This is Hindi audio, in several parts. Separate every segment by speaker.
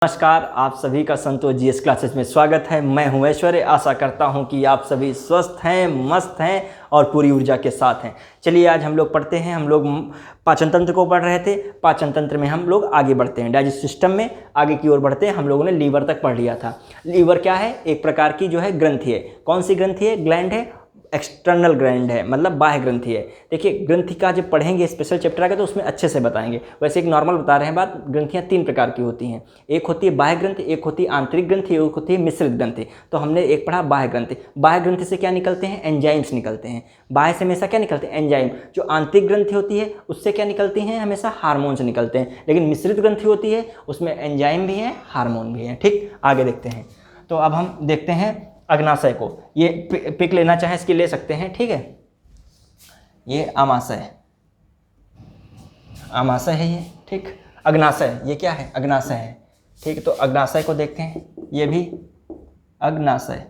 Speaker 1: नमस्कार, आप सभी का संतोष जीएस क्लासेस में स्वागत है। मैं हूं ऐश्वर्य। आशा करता हूं कि आप सभी स्वस्थ हैं, मस्त हैं और पूरी ऊर्जा के साथ हैं। चलिए आज हम लोग पढ़ते हैं। हम लोग पाचन तंत्र को पढ़ रहे थे। पाचन तंत्र में हम लोग आगे बढ़ते हैं, डाइजेस्ट सिस्टम में आगे की ओर बढ़ते हैं। हम लोगों ने लीवर तक पढ़ लिया था। लीवर क्या है? एक प्रकार की जो है ग्रंथि है। कौन सी ग्रंथि है? ग्लैंड है, एक्सटर्नल ग्लैंड है, मतलब बाह्य ग्रंथि है। देखिए ग्रंथि का जब पढ़ेंगे स्पेशल चैप्टर आएगा तो उसमें अच्छे से बताएंगे। वैसे एक नॉर्मल बता रहे हैं बात। ग्रंथियाँ तीन प्रकार की होती हैं। एक होती है बाह्य ग्रंथि, एक होती है आंतरिक ग्रंथि, एक होती है मिश्रित ग्रंथि। तो हमने एक पढ़ा बाह्य ग्रंथि। बाह्य ग्रंथि से क्या निकलते हैं? एंजाइम्स निकलते हैं। बाह्य से हमेशा क्या निकलते हैं? एंजाइम। जो आंतरिक ग्रंथि होती है उससे क्या निकलती हैं? हमेशा हार्मोन्स निकलते हैं। लेकिन मिश्रित ग्रंथि होती है उसमें एंजाइम भी है, हार्मोन भी है। ठीक, आगे देखते हैं। तो अब हम देखते हैं अग्नाशय को। ये पिक लेना चाहे इसकी ले सकते हैं, ठीक है। ये आमाशय, आमाशय है ये, ठीक। अग्नाशय, ये क्या है? अग्नाशय है, ठीक। तो अग्नाशय को देखते हैं। ये भी अग्नाशय,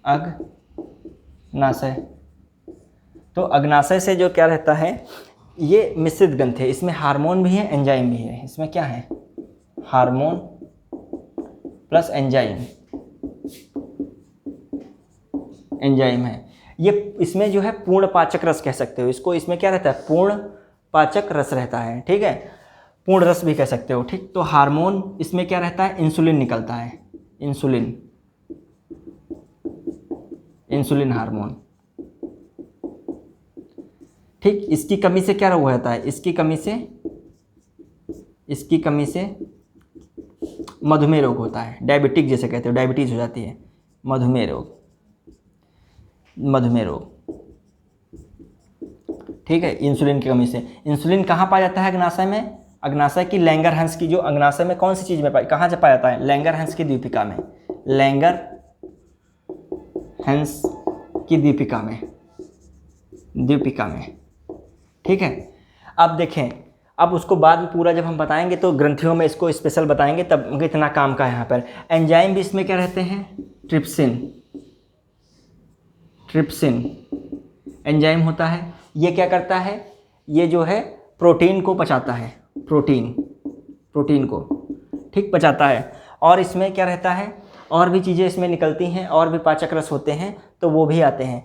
Speaker 1: अग्नाशय। तो अग्नाशय से जो क्या रहता है, ये मिश्रित ग्रंथि है। इसमें हार्मोन भी है, एंजाइम भी है। इसमें क्या है? हार्मोन प्लस एंजाइम, एंजाइम है ये। इसमें जो है पूर्ण पाचक रस कह सकते हो इसको। इसमें क्या रहता है? पूर्ण पाचक रस रहता है, ठीक है। पूर्ण रस भी कह सकते हो, ठीक। तो हार्मोन इसमें क्या रहता है? इंसुलिन निकलता है, इंसुलिन, इंसुलिन हार्मोन, ठीक। इसकी कमी से क्या रोग होता है? इसकी कमी से मधुमेह रोग होता है। डायबिटिक जैसे कहते हो, डायबिटीज हो जाती है। मधुमेह रोग, मधुमेह रोग, ठीक है। इंसुलिन की कमी से। इंसुलिन कहाँ पाया जाता है? अग्नाशय में। अग्नाशय की लैंगरहंस की जो अग्नाशय में कौन सी चीज़ में कहाँ से पाया जाता है? लैंगरहंस की दीपिका में, लैंगरहंस की दीपिका में, दीपिका में, ठीक है। अब देखें, अब उसको बाद में पूरा जब हम बताएंगे तो ग्रंथियों में इसको स्पेशल बताएंगे, तब इतना काम का है यहाँ पर। एंजाइम भी इसमें क्या रहते हैं? ट्रिप्सिन, ट्रिप्सिन एंजाइम होता है। ये क्या करता है? ये जो है प्रोटीन को पचाता है, प्रोटीन को, ठीक, पचाता है। और इसमें क्या रहता है? और भी चीज़ें इसमें निकलती हैं, और भी पाचक रस होते हैं तो वो भी आते हैं।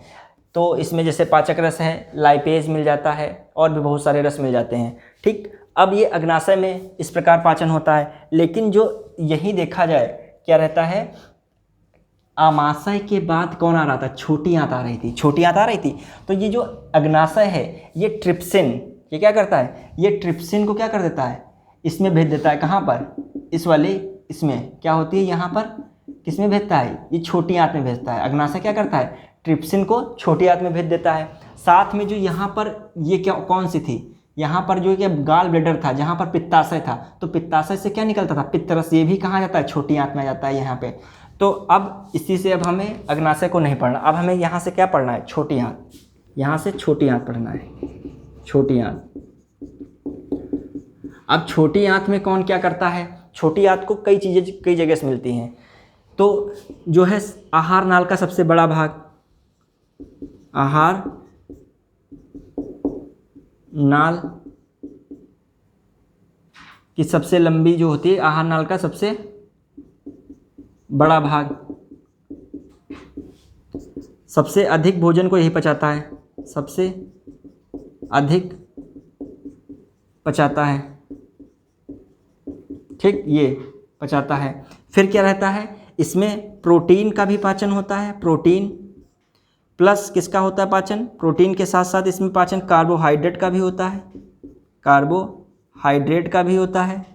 Speaker 1: तो इसमें जैसे पाचक रस है, लाइपेज मिल जाता है, और भी बहुत सारे रस मिल जाते हैं, ठीक। अब ये अग्नाशय में इस प्रकार पाचन होता है। लेकिन जो यही देखा जाए क्या रहता है, आमाशय के बाद कौन आ रहा था? छोटी आंत आ रही थी, छोटी आंत आ रही थी। तो ये जो अग्नाशय है, ये ट्रिप्सिन, ये क्या करता है? ये ट्रिप्सिन को क्या कर देता है? इसमें भेज देता है। कहाँ पर? इस वाले, इसमें क्या होती है यहाँ पर? किस में भेजता है? ये छोटी आंत में भेजता है। अग्नाशय क्या करता है? ट्रिप्सिन को छोटी आंत में भेज देता है। साथ में जो यहाँ पर ये क्या, कौन सी थी? यहाँ पर जो क्या गाल ब्लेडर था, जहाँ पर पित्ताशय था, तो पित्ताशय से क्या निकलता था? पित्तरस। ये भी कहाँ जाता है? छोटी आंत में जाता है, यहाँ पे। तो अब इसी से अब हमें अग्नाशय को नहीं पढ़ना। अब हमें यहाँ से क्या पढ़ना है? छोटी आंत। यहाँ से छोटी आंत पढ़ना है, छोटी आंत। अब छोटी आंत में कौन क्या करता है? छोटी आंत को कई चीज़ें कई जगह से मिलती हैं। तो जो है आहार नाल का सबसे बड़ा भाग, आहार नाल की सबसे लंबी जो होती है, आहार नाल का सबसे बड़ा भाग, सबसे अधिक भोजन को यही पचाता है, सबसे अधिक पचाता है, ठीक, ये पचाता है। फिर क्या रहता है? इसमें प्रोटीन का भी पाचन होता है। प्रोटीन प्लस किसका होता है पाचन? प्रोटीन के साथ साथ इसमें पाचन कार्बोहाइड्रेट का भी होता है, कार्बोहाइड्रेट का भी होता है,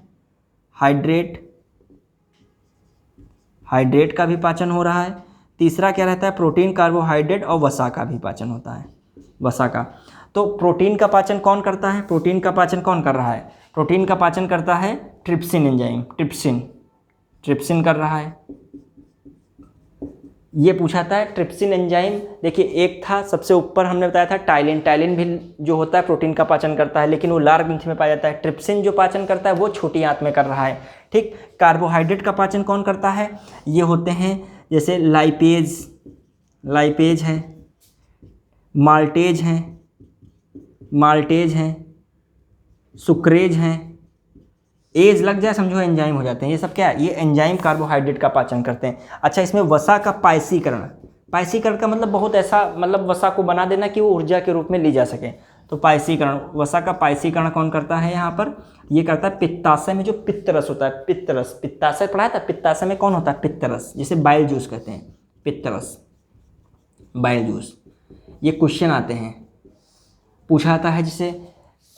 Speaker 1: हाइड्रेट का भी पाचन हो रहा है। तीसरा क्या रहता है? प्रोटीन, कार्बोहाइड्रेट और वसा का भी पाचन होता है, वसा का। तो प्रोटीन का पाचन कौन करता है? प्रोटीन का पाचन कौन कर रहा है? प्रोटीन का पाचन करता है ट्रिप्सिन एंजाइम, ट्रिप्सिन कर रहा है। ये पूछा था ट्रिप्सिन एंजाइम। देखिए एक था सबसे ऊपर हमने बताया था टाइलिन। टाइलिन भी जो होता है प्रोटीन का पाचन करता है, लेकिन वो लार ग्रंथि में पाया जाता है। ट्रिप्सिन जो पाचन करता है वो छोटी आंत में कर रहा है, ठीक। कार्बोहाइड्रेट का पाचन कौन करता है? ये होते हैं जैसे लाइपेज है, माल्टेज हैं, सुक्रेज हैं, एज लग जाए समझो एंजाइम हो जाते हैं। ये सब क्या है, ये एंजाइम कार्बोहाइड्रेट का पाचन करते हैं। अच्छा, इसमें वसा का पायसीकरण, पायसीकरण का मतलब बहुत ऐसा, मतलब वसा को बना देना कि वो ऊर्जा के रूप में ली जा सके। तो पायसीकरण, वसा का पायसीकरण कौन करता है यहाँ पर, ये करता है पित्ताशय में जो पित्तरस होता है, पित्तरस, पित्ताशय पढ़ा था, पित्ताशय में कौन होता है, पित्तरस, जिसे बाइल जूस कहते हैं, पित्तरस, बाइल जूस। ये क्वेश्चन आते हैं, पूछा जाता है जिसे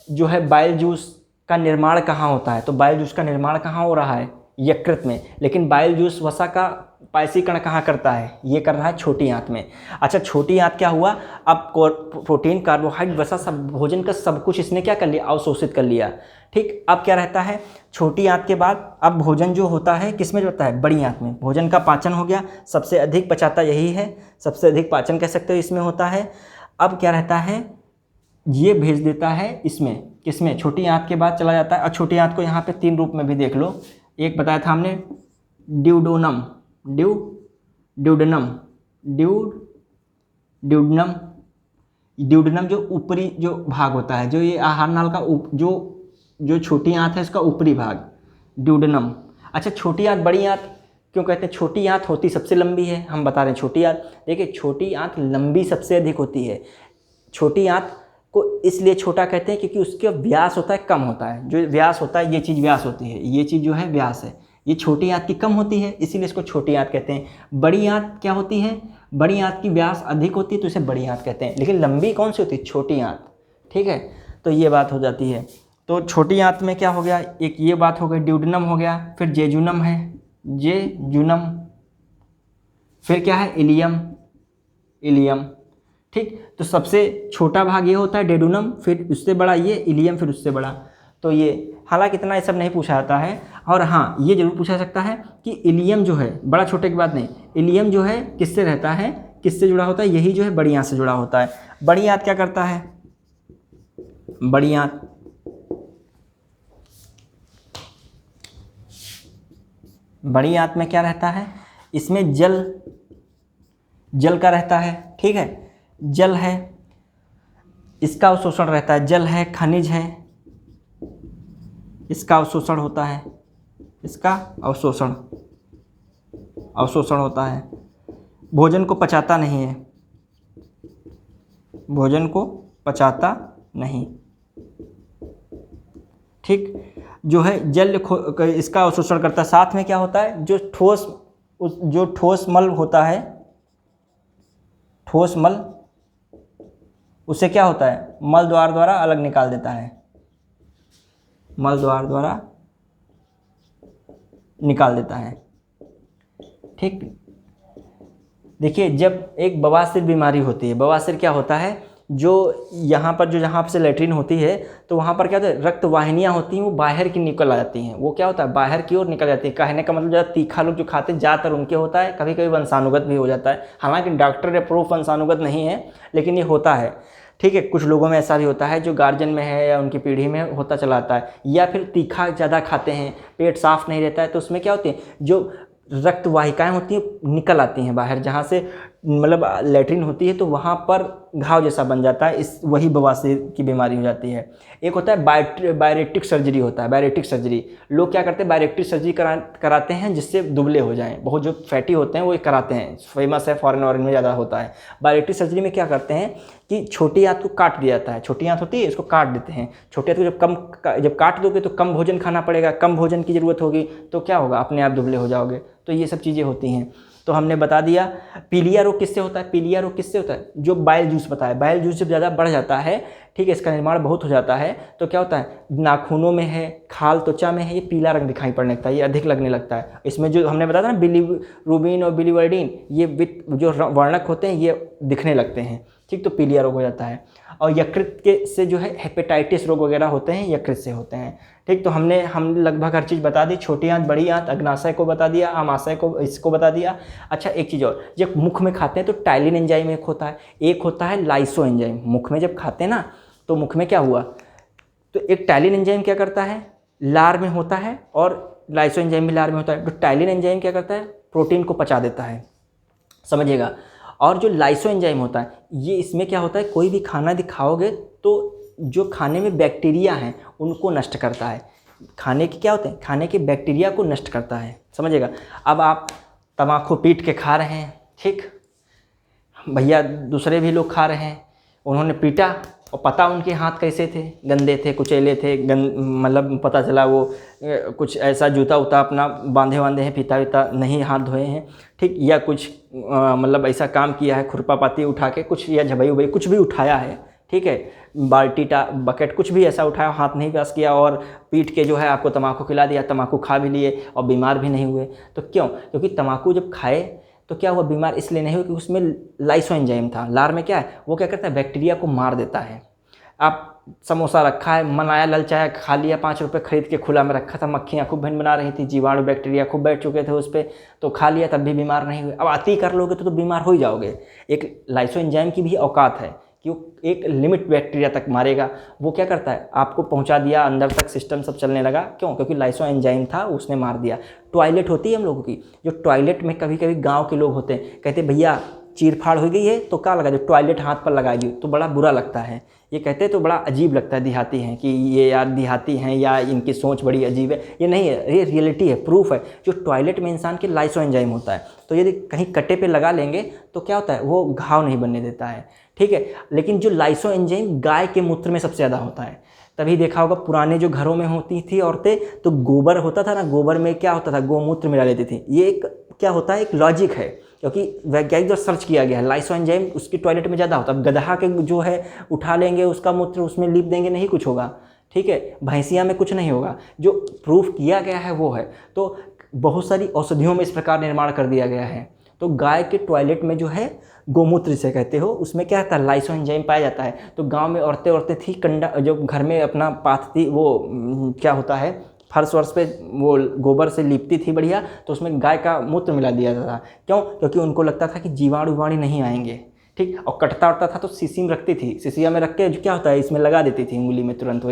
Speaker 1: जो है बाइल जूस का निर्माण कहाँ होता है, तो बाइल जूस का निर्माण कहाँ हो रहा है, यकृत में, लेकिन बाइल जूस वसा का पायसीकरण कहाँ करता है, ये कर रहा है छोटी आंत में। अच्छा, छोटी आंत क्या हुआ, अब प्रोटीन, कार्बोहाइड्रेट, वसा, सब भोजन का सब कुछ इसने क्या कर लिया, अवशोषित कर लिया। ठीक, अब क्या रहता है, छोटी आंत के बाद अब भोजन जो होता है किस में होता है, बड़ी आंत में। भोजन का पाचन हो गया, सबसे अधिक पचाता यही है, सबसे अधिक पाचन कह सकते हो इसमें होता है। अब क्या रहता है, ये भेज देता है इसमें, किसमें, छोटी आंत के बाद चला जाता है। और छोटी आंत को यहाँ पे 3 रूप में भी देख लो, एक बताया था हमने ड्यूडोनम, ड्यूडनम, ड्यूडनम, ड्यूडनम जो ऊपरी जो भाग होता है, जो ये आहार नाल का जो छोटी आंत है इसका ऊपरी भाग, ड्यूडनम। अच्छा, छोटी आंत, बड़ी आंत क्यों कहते हैं, छोटी आंत होती सबसे लंबी है, हम बता रहे हैं छोटी आंत। देखिए, छोटी आंत लंबी सबसे अधिक होती है। छोटी आंत को इसलिए छोटा कहते हैं क्योंकि उसका व्यास होता है, कम होता है। जो व्यास होता है, ये चीज़ व्यास होती है, ये चीज़ जो है व्यास है, ये छोटी आंत की कम होती है, इसीलिए इसको छोटी आंत कहते हैं। बड़ी आंत क्या होती है, बड़ी आंत की व्यास अधिक होती है तो इसे बड़ी आंत कहते हैं, लेकिन लंबी कौन सी होती है, छोटी आंत। ठीक है, तो ये बात हो जाती है। तो छोटी आंत में क्या हो गया, एक ये बात हो गई, ड्यूडनम हो गया, फिर जेजुनम है, जेजुनम, फिर क्या है, इलियम, इलियम। ठीक, तो सबसे छोटा भाग ये होता है डेडुनम, फिर उससे बड़ा ये इलियम, फिर उससे बड़ा। तो ये हालांकि इतना ये सब नहीं पूछा जाता है। और हाँ, ये जरूर पूछा जा सकता है कि इलियम जो है, बड़ा छोटे की बात नहीं, इलियम जो है किससे रहता है, किससे जुड़ा होता है, यही जो है बड़ी आंत से जुड़ा होता है। बड़ी आंत क्या करता है, बड़ी आंत, बड़ी आंत में क्या रहता है, इसमें जल, जल का रहता है। ठीक है, जल है, इसका अवशोषण रहता है, जल है, खनिज है, इसका अवशोषण होता है, इसका अवशोषण, अवशोषण होता है। भोजन को पचाता नहीं है, भोजन को पचाता नहीं। ठीक, जो है जल इसका अवशोषण करता है। साथ में क्या होता है, जो ठोस मल होता है, ठोस मल, उसे क्या होता है, मल द्वार द्वारा अलग निकाल देता है, मल द्वार द्वारा निकाल देता है। ठीक, देखिए, जब एक बवासीर बीमारी होती है, बवासीर क्या होता है, जो यहाँ पर, जो जहाँ से लेट्रिन होती है तो वहाँ पर क्या होता है, रक्त वाहिनियाँ होती हैं, वो बाहर की निकल आ जाती हैं, वो क्या होता है, बाहर की ओर निकल जाती है। कहने का मतलब ज़्यादा तीखा लोग जो खाते हैं ज़्यादातर उनके होता है, कभी कभी वंशानुगत भी हो जाता है, हालांकि डॉक्टर अप्रूव वंशानुगत नहीं है, लेकिन ये होता है। ठीक है, कुछ लोगों में ऐसा भी होता है जो गार्जियन में है या उनकी पीढ़ी में होता चला आता है, या फिर तीखा ज़्यादा खाते हैं, पेट साफ नहीं रहता है, तो उसमें क्या होती है, जो रक्त वाहिकाएँ होती हैं निकल आती हैं बाहर, जहाँ से मतलब लेट्रिन होती है तो वहाँ पर घाव जैसा बन जाता है, इस वही बवासीर की बीमारी हो जाती है। एक होता है बायरेक्टिक सर्जरी होता है, बायरेक्टिक सर्जरी। लोग क्या करते हैं, बायरेक्टिक सर्जरी कराते हैं जिससे दुबले हो जाएं, बहुत जो फैटी होते हैं वो कराते हैं, फेमस है, फॉरेन वॉरेन में ज़्यादा होता है। बायरेक्टिक सर्जरी में क्या करते हैं कि छोटी आंत को काट दिया जाता है, छोटी आंत होती है इसको काट देते हैं। छोटी आंत को जब काट दोगे तो कम भोजन खाना पड़ेगा, कम भोजन की ज़रूरत होगी, तो क्या होगा, अपने आप दुबले हो जाओगे। तो ये सब चीज़ें होती हैं। तो हमने बता दिया पीलिया रोग किससे होता है, पीलिया रोग किससे होता है, जो बाइल जूस बताया, बाइल जूस जब ज़्यादा बढ़ जाता है, ठीक है, इसका निर्माण बहुत हो जाता है, तो क्या होता है, नाखूनों में है, खाल त्वचा में है, ये पीला रंग दिखाई पड़ने लगता है, ये अधिक लगने लगता है। इसमें जो हमने बताया था ना, बिलीरुबिन और बिलीवर्डिन, ये जो वर्णक होते हैं ये दिखने लगते हैं। ठीक, तो पीलिया रोग हो जाता है। और यकृत के से जो है हेपेटाइटिस रोग वगैरह होते हैं, यकृत से होते हैं। ठीक, तो हमने लगभग हर चीज़ बता दी, छोटी आंत, बड़ी आंत, अग्नाशय को बता दिया, आमाशय को, इसको बता दिया। अच्छा, एक चीज़ और, जब मुख में खाते हैं तो टाइलिन एंजाइम एक होता है, एक होता है लाइसो एंजाइम। मुख में जब खाते हैं ना तो मुख में क्या हुआ, तो एक टाइलिन एंजाइम क्या करता है, लार में होता है, और लाइसो एंजाइम भी लार में होता है। तो टाइलिन एंजाइम क्या करता है, प्रोटीन को पचा देता है, समझिएगा। और जो लाइसो एंजाइम होता है, ये इसमें क्या होता है, कोई भी खाना दिखाओगे तो जो खाने में बैक्टीरिया हैं उनको नष्ट करता है। खाने के क्या होते हैं, खाने के बैक्टीरिया को नष्ट करता है, समझिएगा। अब आप तम्बाकू पीट के खा रहे हैं, ठीक, भैया दूसरे भी लोग खा रहे हैं, उन्होंने पीटा और पता उनके हाथ कैसे थे, गंदे थे, कुचैले थे, मतलब पता चला वो कुछ ऐसा जूता उता अपना बांधे वांधे हैं, फीता वीता नहीं हाथ धोए हैं, ठीक, या कुछ मतलब ऐसा काम किया है, खुरपापाती उठा के कुछ, या झबई उबई कुछ भी उठाया है, ठीक है, बाल्टी बकेट कुछ भी ऐसा उठाया, हाथ नहीं वॉश किया और पीट के जो है आपको तम्बाकू खिला दिया, तम्बाकू खा भी लिए और बीमार भी नहीं हुए। तो क्यों? क्योंकि तम्बाकू जब खाए तो क्या हुआ, बीमार इसलिए नहीं हुआ कि उसमें लाइसोएंजाइम था। लार में क्या है, वो क्या करता है, बैक्टीरिया को मार देता है। आप समोसा रखा है, मन आया ललचाया, खा लिया, 5 रुपये खरीद के खुला में रखा था, मक्खियाँ खूब भिन बना रही थी, जीवाणु बैक्टीरिया खूब बैठ चुके थे उस पर, तो खा लिया तब भी बीमार नहीं हुए। अब आती कर लोगे तो बीमार हो ही जाओगे। एक लाइसोएंजाइम की भी औकात है कि वो एक लिमिट बैक्टीरिया तक मारेगा। वो क्या करता है, आपको पहुंचा दिया अंदर तक, सिस्टम सब चलने लगा। क्यों? क्योंकि लाइसोएंजाइम था, उसने मार दिया। टॉयलेट होती है हम लोगों की, जो टॉयलेट में कभी कभी गाँव के लोग होते हैं, कहते भैया चीर फाड़ हो गई है तो क्या लगा दो, टॉयलेट हाथ पर लगा दी, तो बड़ा बुरा लगता है। ये कहते हैं तो बड़ा अजीब लगता है, देहाती हैं कि ये यार देहाती हैं या इनकी सोच बड़ी अजीब है। ये नहीं है, ये रियलिटी है, प्रूफ है। जो टॉयलेट में इंसान के लाइसोएंजाइम होता है, तो यदि कहीं कटे पे लगा लेंगे तो क्या होता है, वो घाव नहीं बनने देता है, ठीक है। लेकिन जो लाइसोएंजाइम गाय के मूत्र में सबसे ज़्यादा होता है। तभी देखा होगा पुराने जो घरों में होती थी औरतें, तो गोबर होता था ना, गोबर में क्या होता था, गोमूत्र मिला लेती थी। ये एक क्या होता है, एक लॉजिक है, क्योंकि वैज्ञानिक द्वारा सर्च किया गया है। लाइसोएंजाइम उसकी टॉयलेट में ज़्यादा होता है। गधा के जो है उठा लेंगे उसका मूत्र, उसमें लीप देंगे, नहीं कुछ होगा, ठीक है। भैंसिया में कुछ नहीं होगा, जो प्रूफ किया गया है वो है। तो बहुत सारी औषधियों में इस प्रकार निर्माण कर दिया गया है। तो गाय के टॉयलेट में जो है गोमूत्र जिसे कहते हो, उसमें क्या रहता है, लाइसोएंजाइम पाया जाता है। तो गांव में औरतें थी, कंडा जो घर में अपना पाथती, वो क्या होता है, फर्श वर्श पे वो गोबर से लिपती थी बढ़िया, तो उसमें गाय का मूत्र मिला दिया जाता था। क्यों? क्योंकि उनको लगता था कि जीवाणु नहीं आएंगे, ठीक। और कटता उठता था तो शीशी में रखती थी, शीशिया में रख के क्या होता है, इसमें लगा देती थी उंगली में तुरंत।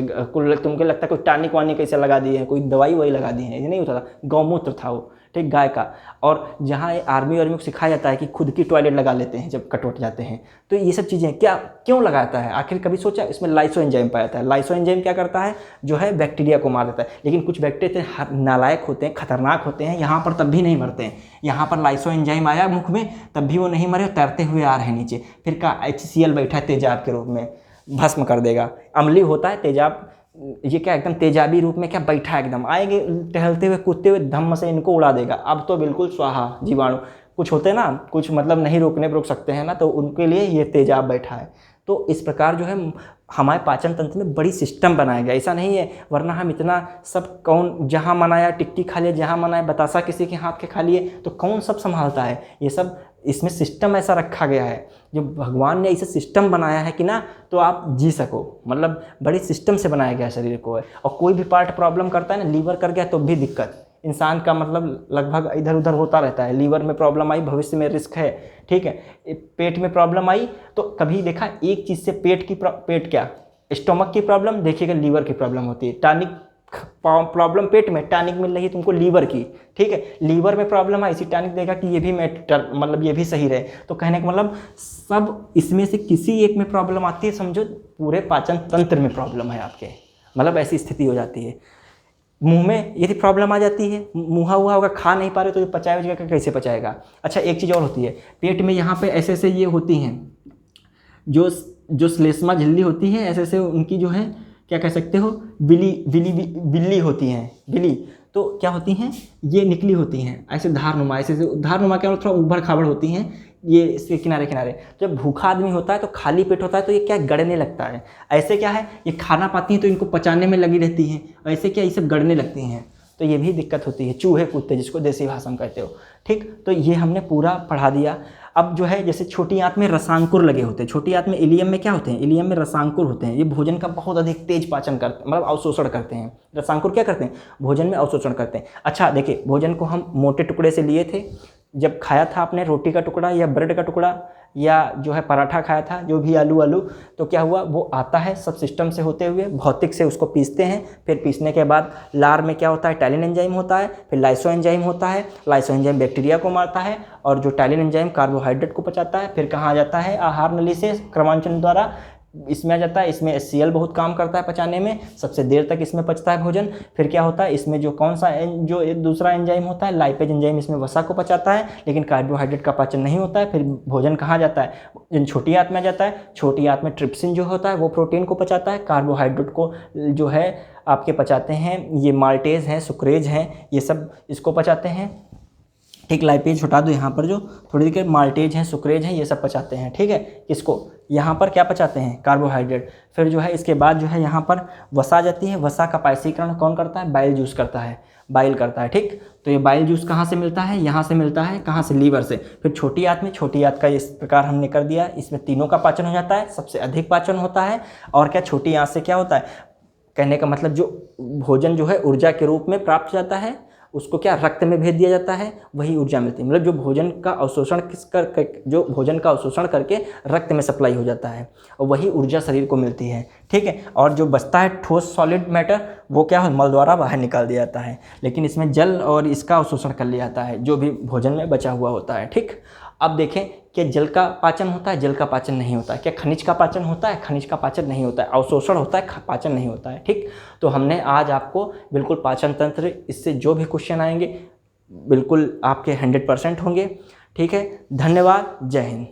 Speaker 1: तुमको लगता है कोई टानिक वानिक कैसे लगा दिए हैं, कोई दवाई वही लगा दी है, ये नहीं होता था, गौमूत्र था वो, ठीक, गाय का। और जहाँ आर्मी वार्मी को सिखाया जाता है कि खुद की टॉयलेट लगा लेते हैं जब कटवट जाते हैं, तो ये सब चीज़ें क्या क्यों लगाता है, आखिर कभी सोचा? इसमें लाइसोएंजाइम पाया जाता है। लाइसोएंजाइम क्या करता है, जो है बैक्टीरिया को मार देता है। लेकिन कुछ बैक्टीरिया नालायक होते हैं, खतरनाक होते हैं, यहाँ पर तब भी नहीं मरते हैं। यहाँ पर लाइसोएंजाइम आया मुख में, तब भी वो नहीं मरे, तैरते हुए आ रहे हैं नीचे। फिर का HCl बैठा है तेजाब के रूप में, भस्म कर देगा। अम्लीय होता है तेजाब, ये क्या एकदम तेजाबी रूप में क्या बैठा है, एकदम आएंगे टहलते हुए कूदते हुए, धम्म से इनको उड़ा देगा। अब तो बिल्कुल स्वाहा। जीवाणु कुछ होते हैं ना, कुछ मतलब नहीं रोक सकते हैं ना, तो उनके लिए ये तेजाब बैठा है। तो इस प्रकार जो है हमारे पाचन तंत्र में बड़ी सिस्टम बनाया गया, ऐसा नहीं है, वरना हम इतना सब कौन, जहाँ मनाया टिक्की खा लिया, जहाँ मनाया बतासा किसी के हाथ के खा लिए, तो कौन सब संभालता है ये सब। इसमें सिस्टम ऐसा रखा गया है, जो भगवान ने ऐसे सिस्टम बनाया है कि ना, तो आप जी सको, मतलब बड़ी सिस्टम से बनाया गया शरीर को है। और कोई भी पार्ट प्रॉब्लम करता है ना, लीवर कर गया तो भी दिक्कत, इंसान का मतलब लगभग इधर उधर होता रहता है। लीवर में प्रॉब्लम आई, भविष्य में रिस्क है, ठीक है। पेट में प्रॉब्लम आई तो कभी देखा एक चीज़ से पेट क्या, स्टोमक की प्रॉब्लम, देखिएगा लीवर की प्रॉब्लम होती है। टॉनिक प्रॉब्लम पेट में, टॉनिक मिल रही है तुमको लीवर की, ठीक है। लीवर में प्रॉब्लम आई, इसी टॉनिक देगा कि ये भी मतलब ये भी सही रहे। तो कहने का मतलब सब इसमें से किसी एक में प्रॉब्लम आती है, समझो पूरे पाचन तंत्र में प्रॉब्लम है आपके, मतलब ऐसी स्थिति हो जाती है। मुंह में यदि प्रॉब्लम आ जाती है, मुँहा हुआ होगा, खा नहीं पा रहे तो पचाएगा कैसे पचाएगा। अच्छा एक चीज़ और होती है, पेट में यहाँ पे ऐसे ऐसे ये होती हैं, जो श्लेष्मा झिल्ली होती है, ऐसे ऐसे उनकी जो है क्या कह सकते हो, बिल्ली होती हैं, बिल्ली तो क्या होती हैं, ये निकली होती हैं ऐसे धारनुमा, ऐसे धारनुमा क्या थोड़ा ऊबड़ खाबड़ होती हैं, ये इसके किनारे किनारे। जब भूखा आदमी होता है तो खाली पेट होता है तो ये क्या गड़ने लगता है। ऐसे क्या है, ये खाना पाती हैं तो इनको पचाने में लगी रहती हैं, ऐसे क्या ये सब गड़ने लगती हैं, तो ये भी दिक्कत होती है। चूहे कूदते जिसको देसी भाषा में कहते हो, ठीक। तो ये हमने पूरा पढ़ा दिया। अब जो है जैसे छोटी आंत में रसांकुर लगे होते हैं, छोटी आंत में इलियम में क्या होते हैं, इलियम में रसांकुर होते हैं। ये भोजन का बहुत अधिक तेज पाचन करते हैं, मतलब अवशोषण करते हैं। रसांकुर क्या करते हैं, भोजन में अवशोषण करते हैं। अच्छा देखिए, भोजन को हम मोटे टुकड़े से लिए थे, जब खाया था आपने रोटी का टुकड़ा या ब्रेड का टुकड़ा या जो है पराठा खाया था, जो भी आलू तो क्या हुआ, वो आता है सब सिस्टम से होते हुए, भौतिक से उसको पीसते हैं। फिर पीसने के बाद लार में क्या होता है, टैलिन एंजाइम होता है, फिर लाइसोएंजाइम होता है। लाइसोएंजाइम बैक्टीरिया को मारता है, और जो टैलिन एंजाइम कार्बोहाइड्रेट को पचाता है। फिर कहाँ आ जाता है, आहार नली से क्रमांकन द्वारा इसमें आ जाता है। इसमें HCl बहुत काम करता है पचाने में, सबसे देर तक इसमें पचता है भोजन। फिर क्या होता है, इसमें जो कौन सा जो एक दूसरा एंजाइम होता है, लाइपेज एंजाइम, इसमें वसा को पचाता है, लेकिन कार्बोहाइड्रेट का पाचन नहीं होता है। फिर भोजन कहाँ जाता है, इन छोटी आंत में जाता है। छोटी आंत में ट्रिप्सिन जो होता है वो प्रोटीन को पचाता है, कार्बोहाइड्रेट को जो है आपके पचाते हैं ये माल्टेज हैं, सुक्रेज हैं, ये सब इसको पचाते हैं। ठीक, लाइपेज हटा दो यहाँ पर, जो थोड़ी देर माल्टेज हैं, सुक्रेज हैं, ये सब पचाते हैं। ठीक है, इसको यहाँ पर क्या पचाते हैं, कार्बोहाइड्रेट। फिर जो है इसके बाद जो है यहाँ पर वसा आ जाती है। वसा का पाइसीकरण कौन करता है, बाइल जूस करता है, बाइल करता है। ठीक, तो ये बाइल जूस कहाँ से मिलता है, यहाँ से मिलता है, कहाँ से, लीवर से। फिर छोटी आंत में, छोटी आंत का इस प्रकार हमने कर दिया, इसमें तीनों का पाचन हो जाता है, सबसे अधिक पाचन होता है। और क्या, छोटी आंत से क्या होता है, कहने का मतलब जो भोजन जो है ऊर्जा के रूप में प्राप्त जाता है, उसको क्या रक्त में भेज दिया जाता है, वही ऊर्जा मिलती है। मतलब जो भोजन का अवशोषण जो भोजन का अवशोषण करके रक्त में सप्लाई हो जाता है, और वही ऊर्जा शरीर को मिलती है। ठीक है, और जो बचता है ठोस सॉलिड मैटर, वो क्या है, मल द्वारा बाहर निकाल दिया जाता है, लेकिन इसमें जल और इसका अवशोषण कर लिया जाता है जो भी भोजन में बचा हुआ होता है। ठीक, अब देखें कि जल का पाचन होता है, जल का पाचन नहीं होता है। क्या खनिज का पाचन होता है, खनिज का पाचन नहीं होता है। अवशोषण होता है, पाचन नहीं होता है। ठीक, तो हमने आज आपको बिल्कुल पाचन तंत्र, इससे जो भी क्वेश्चन आएंगे बिल्कुल आपके 100% होंगे। ठीक है, धन्यवाद, जय हिंद।